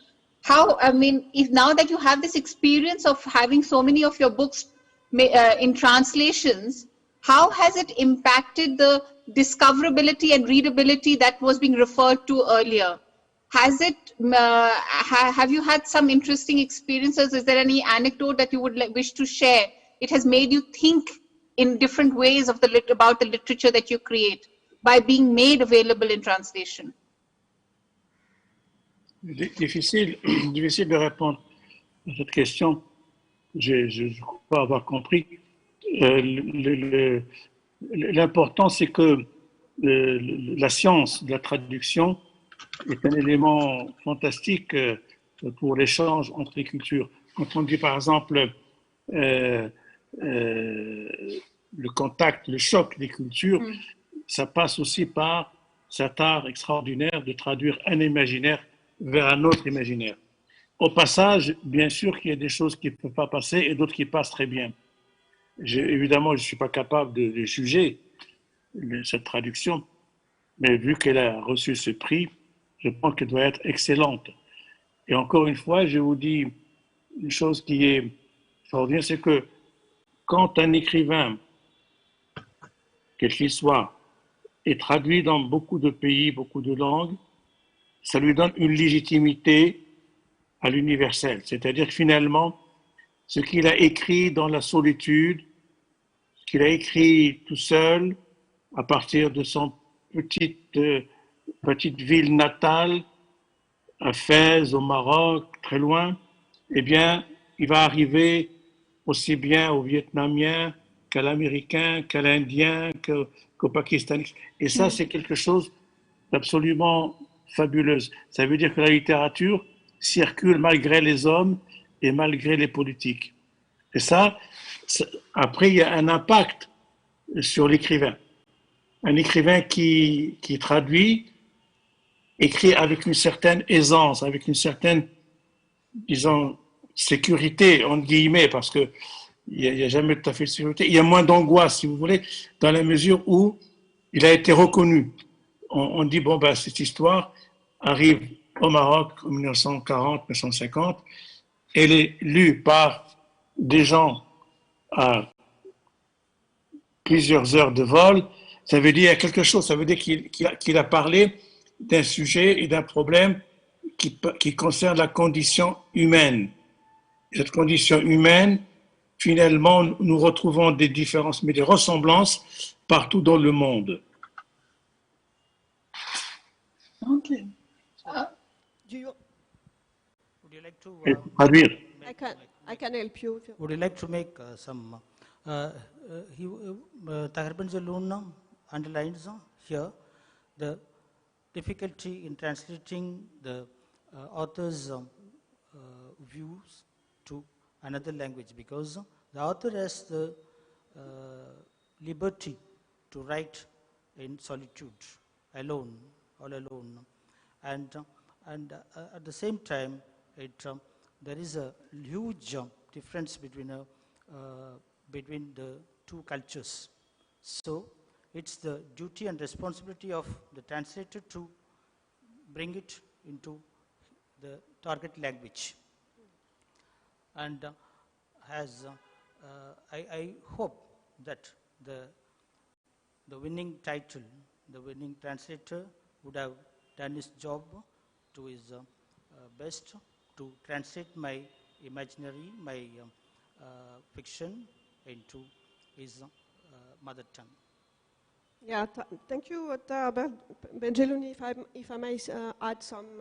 How, I mean, if now that you have this experience of having so many of your books in translations, how has it impacted the discoverability and readability that was being referred to earlier? Has it, have you had some interesting experiences? Is there any anecdote that you would wish to share? It has made you think in different ways of about the literature that you create by being made available in translation. Difficile de répondre à cette question. Je crois avoir compris. L'important, c'est que la science de la traduction est un élément fantastique pour l'échange entre les cultures. Quand on dit, par exemple, le contact, le choc des cultures, ça passe aussi par cet art extraordinaire de traduire un imaginaire vers un autre imaginaire. Au passage, bien sûr qu'il y a des choses qui ne peuvent pas passer et d'autres qui passent très bien. Évidemment, je ne suis pas capable de juger cette traduction, mais vu qu'elle a reçu ce prix, je pense qu'elle doit être excellente. Et encore une fois, je vous dis une chose qui est extraordinaire, c'est que quand un écrivain, quel qu'il soit, est traduit dans beaucoup de pays, beaucoup de langues, ça lui donne une légitimité à l'universel. C'est-à-dire que finalement, ce qu'il a écrit dans la solitude, ce qu'il a écrit tout seul, à partir de son petite ville natale, à Fès, au Maroc, très loin, eh bien, il va arriver aussi bien aux Vietnamiens qu'à l'Américain, qu'à l'Indien, qu'au Pakistanais. Et ça, c'est quelque chose d'absolument fabuleux. Ça veut dire que la littérature circule malgré les hommes et malgré les politiques. Et ça, après, il y a un impact sur l'écrivain. Un écrivain qui traduit, écrit avec une certaine aisance, avec une certaine, disons, sécurité, entre guillemets, parce qu'il n'y a jamais tout à fait de sécurité. Il y a moins d'angoisse, si vous voulez, dans la mesure où il a été reconnu. On dit, bon, ben, cette histoire arrive au Maroc en 1940-1950. Elle est lue par des gens à plusieurs heures de vol. Ça veut dire quelque chose, ça veut dire qu'il a parlé d'un sujet et d'un problème qui concerne la condition humaine. Cette condition humaine, finalement, nous retrouvons des différences, mais des ressemblances partout dans le monde. Okay. Do you, Would you like to? Traduire. I can help you. Would you like to make some? Tahir Benjaloun underlines here the difficulty in translating the author's views to another language, because the author has the liberty to write in solitude, alone, all alone, and at the same time, there is a huge difference between the two cultures. So it's the duty and responsibility of the translator to bring it into the target language. And I hope that the winning title, the winning translator would have done his job to his best to translate my imaginary, my fiction into his mother tongue. Yeah, thank you, Benjeloun. If I may add some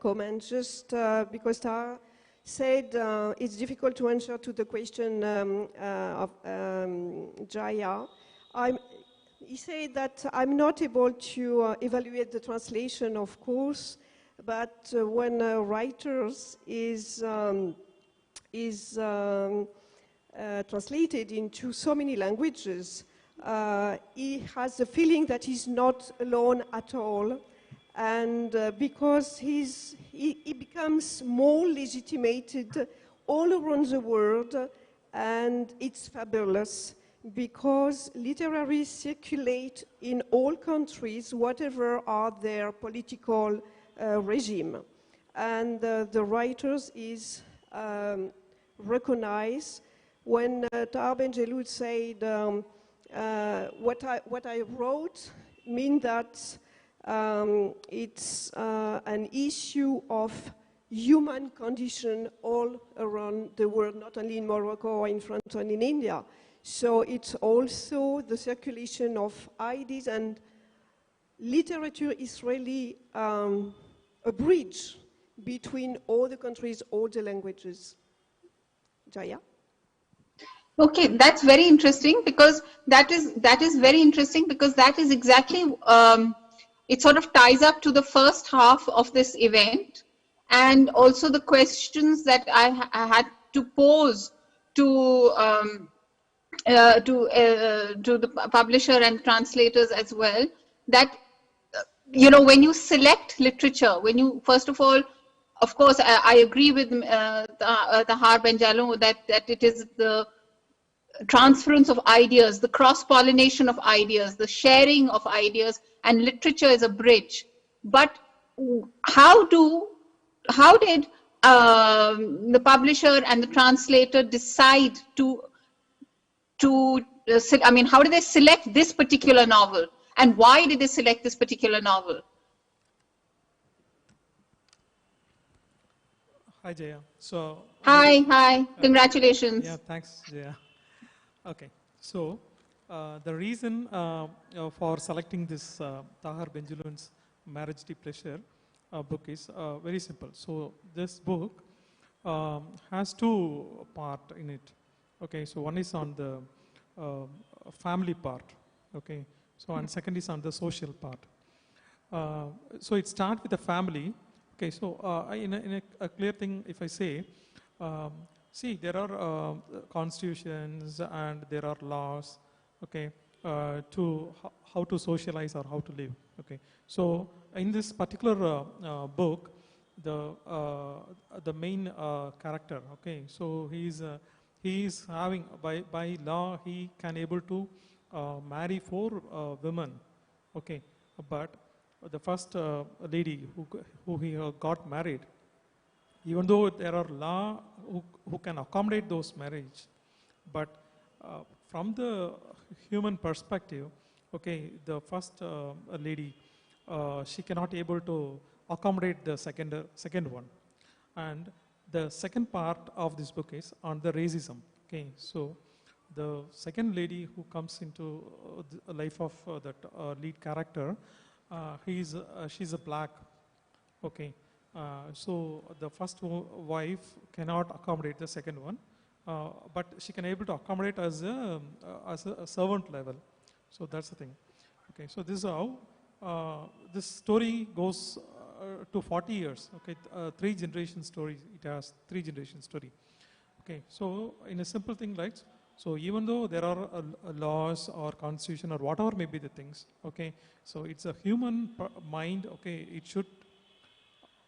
comments, just because Tar said it's difficult to answer to the question of Jaya. He said that I'm not able to evaluate the translation, of course, but when a writer is translated into so many languages, he has the feeling that he's not alone at all, and because he becomes more legitimated all around the world, and it's fabulous because literary circulate in all countries, whatever are their political regime, and the writers is recognized. When Tahir Benjeloun said what I wrote mean that it's an issue of human condition all around the world, not only in Morocco or in France or in India. So it's also the circulation of ideas, and literature is really a bridge between all the countries, all the languages. Jaya? Okay, that's very interesting, because that is very interesting, because that is exactly it sort of ties up to the first half of this event, and also the questions that I had to pose to the publisher and translators as well. That when you select literature, when you first of all, of course, I agree with Tahir Benjaloun that it is the transference of ideas, the cross-pollination of ideas, the sharing of ideas, and literature is a bridge. But how did the publisher and the translator decide how did they select this particular novel, and why did they select this particular novel? Hi, Jaya. So Hi, congratulations. Yeah, thanks, Jaya. Okay, so the reason for selecting this Tahir Benjeloun's Marriage de Pleasure book is very simple. So this book has two parts in it. Okay, so one is on the family part. Okay, so and second is on the social part. So it starts with the family. Okay, so in a clear thing, if I say, see, there are constitutions and there are laws, okay, to how to socialize or how to live, okay. So in this particular book, the main character, okay, so he is having, by law, he can able to marry 4 women, okay, but the first lady who he got married, even though there are law who can accommodate those marriage, but from the human perspective, okay, the first lady, she cannot able to accommodate the second one. And the second part of this book is on the racism. Okay, so the second lady who comes into the life of that lead character, she's a black. Okay, so the first wife cannot accommodate the second one, but she can able to accommodate as a servant level. So that's the thing. Okay, so this is how this story goes to 40 years. Okay, 3 generation story. It has 3 generation story. Okay, so in a simple thing like, so even though there are laws or constitution or whatever may be the things, okay, so it's a human mind, okay, it should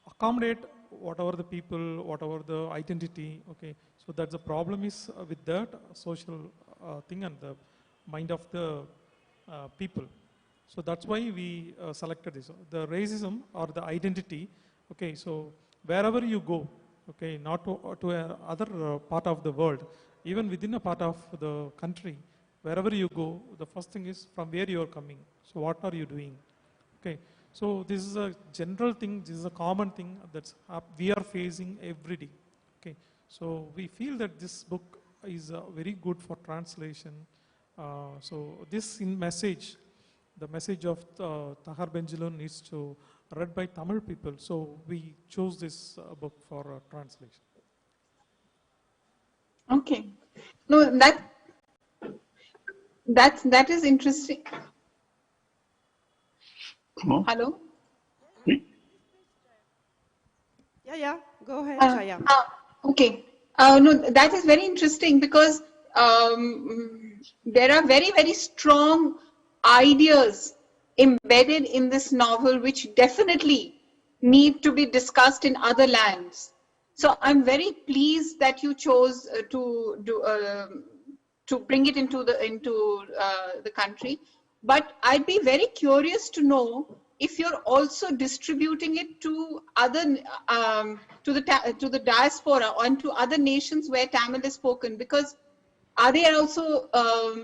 accommodate whatever the people, whatever the identity, okay. So that's the problem is with that social thing and the mind of the people. So that's why we selected this. The racism or the identity, okay, so wherever you go, okay, not to other part of the world, even within a part of the country, wherever you go, the first thing is from where you are coming. So what are you doing? Okay, so this is a general thing, this is a common thing that we are facing every day. Okay, so we feel that this book is very good for translation. So this in message, the message of Tahar Benjalun is to read by Tamil people. So we chose this book for translation. Okay. No, that is interesting. Hello? Yeah, go ahead, Jaya. Okay. No, that is very interesting because there are very, very strong ideas embedded in this novel which definitely need to be discussed in other lands. So I'm very pleased that you chose to bring it into the country. But I'd be very curious to know if you're also distributing it to other to the diaspora and to other nations where Tamil is spoken, because are they also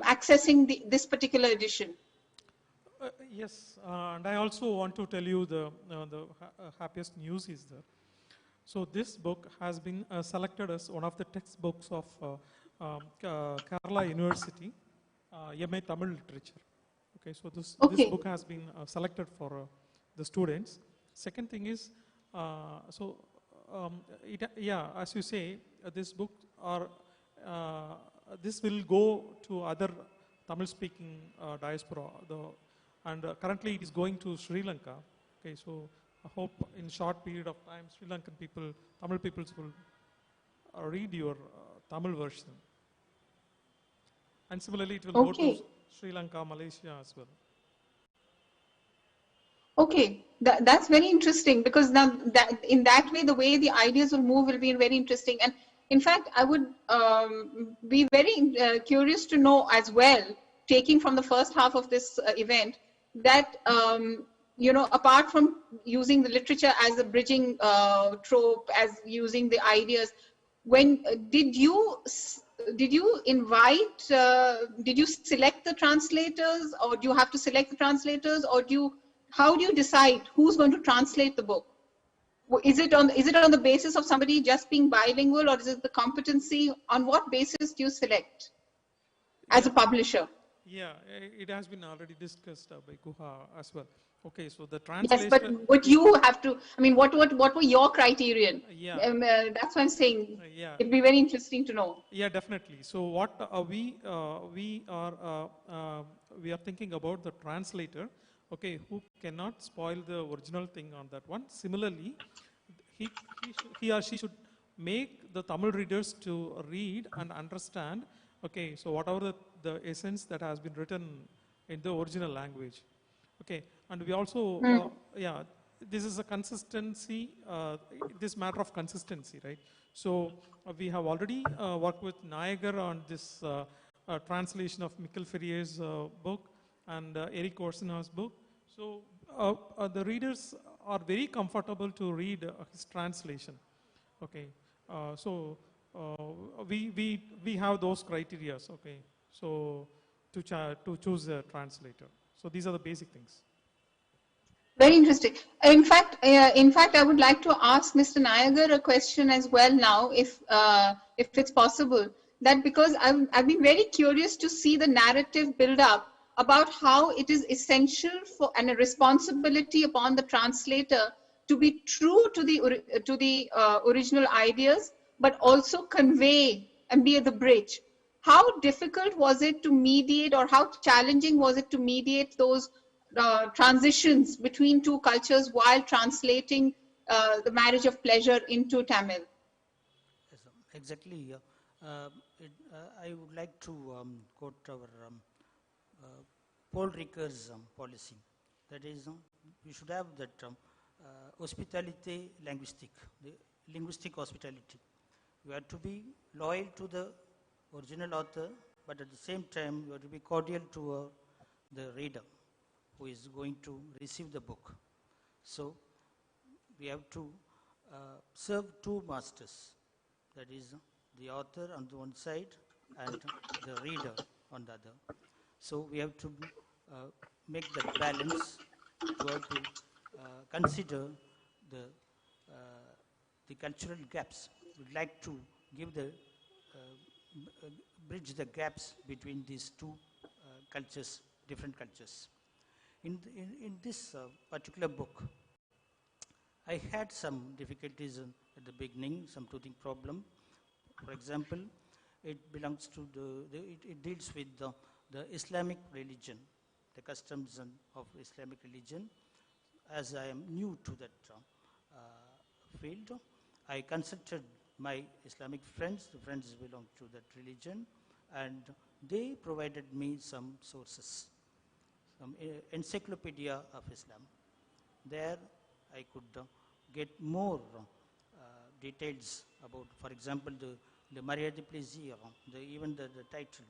accessing this particular edition? Yes, and I also want to tell you the happiest news is that. So this book has been selected as one of the textbooks of Kerala University, MA Tamil Literature. Okay, so this book has been selected for the students. Second thing is, as you say, this book this will go to other Tamil-speaking diaspora. And currently it is going to Sri Lanka. Okay, so I hope in short period of time, Sri Lankan people, Tamil peoples will read your Tamil version. And similarly, it will go to Sri Lanka, Malaysia as well. Okay, that's very interesting because now in that way, the way the ideas will move will be very interesting. And in fact, I would be very curious to know as well, taking from the first half of this event, that you know, apart from using the literature as a bridging trope, as using the ideas, when did you invite, did you select the translators, or do you have to select the translators, or how do you decide who's going to translate the book? Is it on the basis of somebody just being bilingual, or is it the competency? On what basis do you select as a publisher? Yeah, it has been already discussed by Guha as well. Okay, so the translation. Yes, but what you have to, I mean, what were your criterion? Yeah. That's what I'm saying. Yeah. It'd be very interesting to know. Yeah, definitely. So what we are thinking about the translator, okay, who cannot spoil the original thing on that one. Similarly, he or she should make the Tamil readers to read and understand, okay, so whatever the essence that has been written in the original language. Okay, and we also, this is a consistency, this matter of consistency, right? So we have already worked with Nayagar on this translation of Mikkel Ferrier's book and Eric Orsina's book. So the readers are very comfortable to read his translation. Okay, so we have those criteria. Okay, so to choose a translator. So these are the basic things. Very interesting. In fact, I would like to ask Mr. Nayagar a question as well now, if it's possible. That because I've been very curious to see the narrative build up about how it is essential for and a responsibility upon the translator to be true to the original ideas, but also convey and be the bridge. How difficult was it to mediate, or how challenging was it to mediate those transitions between two cultures while translating the marriage of pleasure into Tamil? Yes, exactly. I would like to quote our Paul Ricoeur's policy. That is, we should have that hospitality linguistic, the linguistic hospitality. You have to be loyal to the original author, but at the same time, you have to be cordial to the reader who is going to receive the book. So we have to serve two masters, that is the author on the one side and the reader on the other. So we have to make that balance. We have to consider the cultural gaps. We'd like to give the bridge the gaps between these two cultures, different cultures. In this particular book, I had some difficulties at the beginning, some teething problem. For example, it belongs to it deals with the Islamic religion, the customs of Islamic religion. As I am new to that field, I consulted my Islamic friends, the friends belong to that religion, and they provided me some sources, some encyclopedia of Islam. There I could get more details about, for example, the Maria de Plaisir, even the title.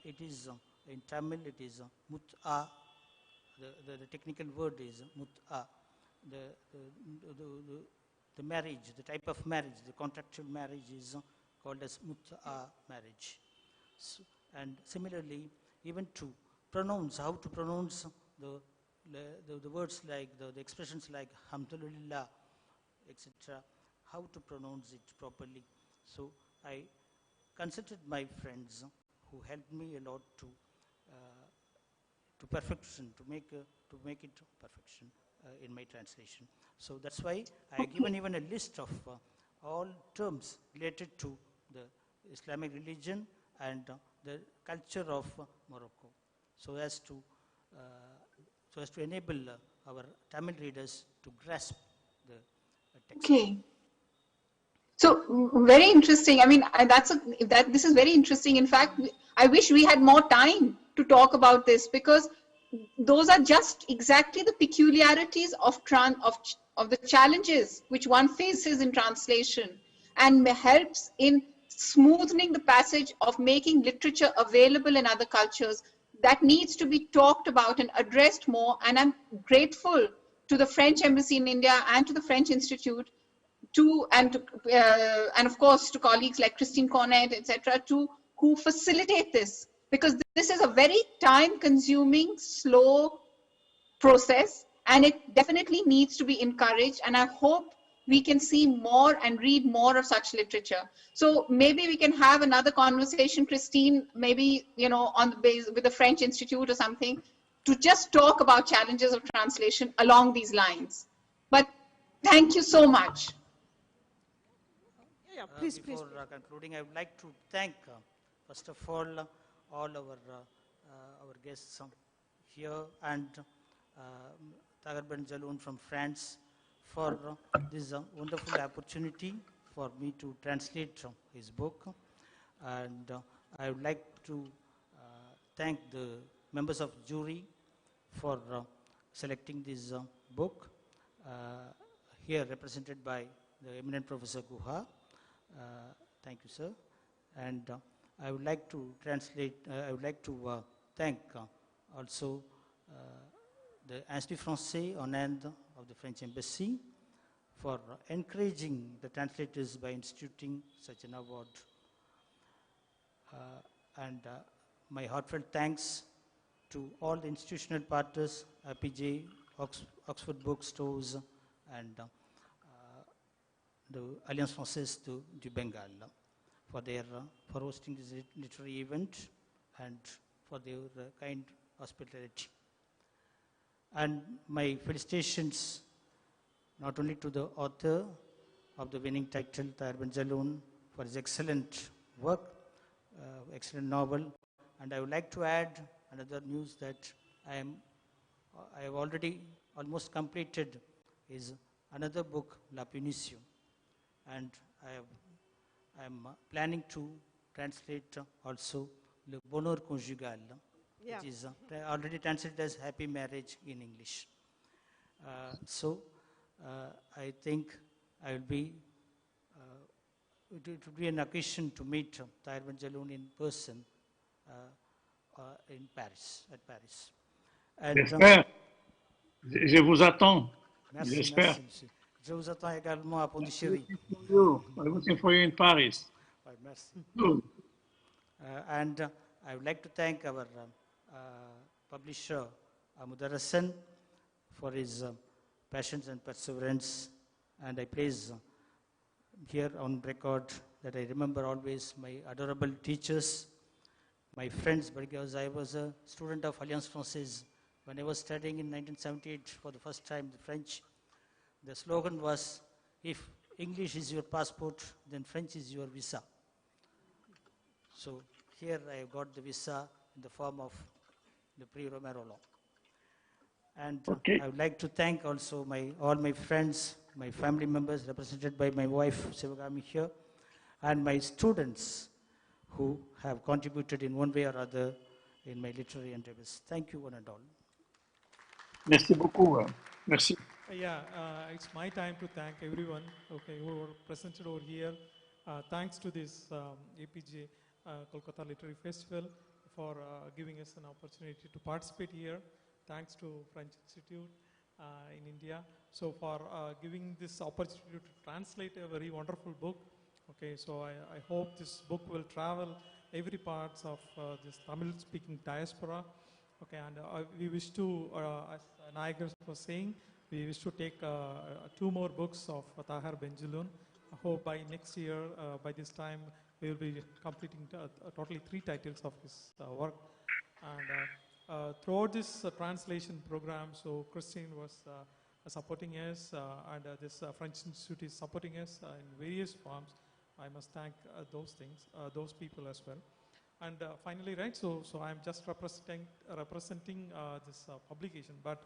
It is in Tamil, it is mut'a. The technical word is mut'a. The marriage, the type of marriage, the contractual marriage is called as mut'a marriage. So, and similarly, even to pronounce, how to pronounce the words like, the expressions like alhamdulillah, etc., how to pronounce it properly. So I consulted my friends who helped me a lot to perfection, to make it perfection in my translation. So that's why I have given even a list of all terms related to the Islamic religion and the culture of Morocco, so as to enable our Tamil readers to grasp the text. Okay. So very interesting. I mean, this is very interesting. In fact, I wish we had more time to talk about this, because those are just exactly the peculiarities of the challenges which one faces in translation, and helps in smoothing the passage of making literature available in other cultures that needs to be talked about and addressed more. And I'm grateful to the French Embassy in India and to the French Institute and of course to colleagues like Christine Cornet, etc., who facilitate this, because this is a very time-consuming, slow process, and it definitely needs to be encouraged. And I hope we can see more and read more of such literature. So maybe we can have another conversation, Christine, maybe on the base with the French Institute or something, to just talk about challenges of translation along these lines. But thank you so much. Yeah, please, Before concluding, I would like to thank, first of all our guests here, and Tahir Ben Jaloun from France for this wonderful opportunity for me to translate his book. And I would like to thank the members of jury for selecting this book, here represented by the eminent Professor Guha. Thank you, sir. And I would like to translate, I would like to thank also the Institut Français en Inde of the French Embassy for encouraging the translators by instituting such an award. And my heartfelt thanks to all the institutional partners, APJ, Oxford Bookstores, and the Alliance Française du Bengal for for hosting this literary event and for their kind hospitality. And my felicitations not only to the author of the winning title, Tahir Benjaloun, for his excellent work, excellent novel, and I would like to add another news that I have already almost completed is another book, La Punition, and I am planning to translate also Le Bonheur Conjugal, which is already translated as Happy Marriage in English. So I think I will be, it would be an occasion to meet Tahir Benjaloun in person in Paris, at Paris. J'espère. Je vous attends. Merci, J'espère. merci, monsieur. Je vous attends également à Pondichéry. I'm looking for you in Paris. Merci. Good. And I would like to thank our publisher, Amudar Hassan, for his passion and perseverance. And I place here on record that I remember always my adorable teachers, my friends, because I was a student of Alliance Française. When I was studying in 1978 for the first time the French, the slogan was, if English is your passport, then French is your visa. So here I got the visa in the form of the Prix Romain Rolland. And I would like to thank also all my friends, my family members represented by my wife Sivagami here, and my students who have contributed in one way or other in my literary endeavors. Thank you one and all. Merci beaucoup. Merci. Yeah, it's my time to thank everyone, okay, who were presented over here. Thanks to this APJ Kolkata Literary Festival for giving us an opportunity to participate here. Thanks to French Institute in India. So for giving this opportunity to translate a very wonderful book. Okay, so I hope this book will travel every parts of this Tamil-speaking diaspora. Okay, and we wish to, as Nayagar was saying, we wish to take 2 more books of Tahir Benjaloun. I hope by next year, by this time, we will be completing totally 3 titles of his work. And throughout this translation program, so Christine was supporting us, and this French Institute is supporting us in various forms. I must thank those things, those people as well. And finally, right, so I'm just representing this publication, but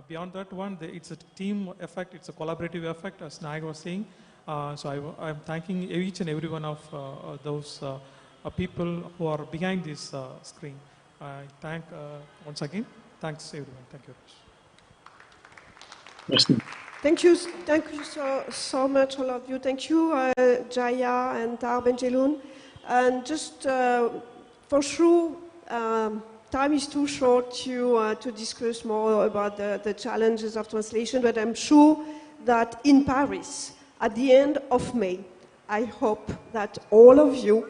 beyond that one, it's a team effect, it's a collaborative effect, as Nayag was saying. So I'm thanking each and every one of those people who are behind this screen. I thank once again. Thanks everyone. Thank you. Thank you so much, all of you. Thank you, Jaya and Tahir Benjaloun. And just for sure, time is too short to discuss more about the challenges of translation, but I'm sure that in Paris, at the end of May, I hope that all of you,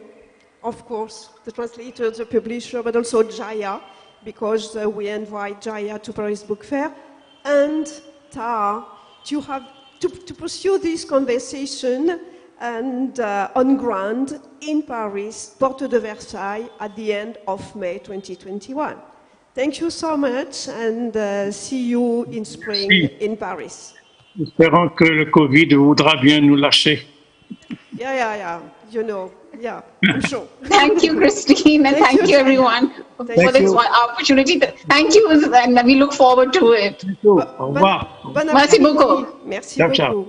of course, the translator, the publisher, but also Jaya, because we invite Jaya to Paris Book Fair, and Tahir, to pursue this conversation and on ground in Paris, Porte de Versailles, at the end of May 2021. Thank you so much, and see you in spring in Paris. Espérons que le Covid voudra bien nous lâcher. Yeah. You know, yeah, I'm sure. Thank you, Christine, and thank you, everyone, for this opportunity. Thank you, and we look forward to it. Au revoir. Merci beaucoup. Ciao.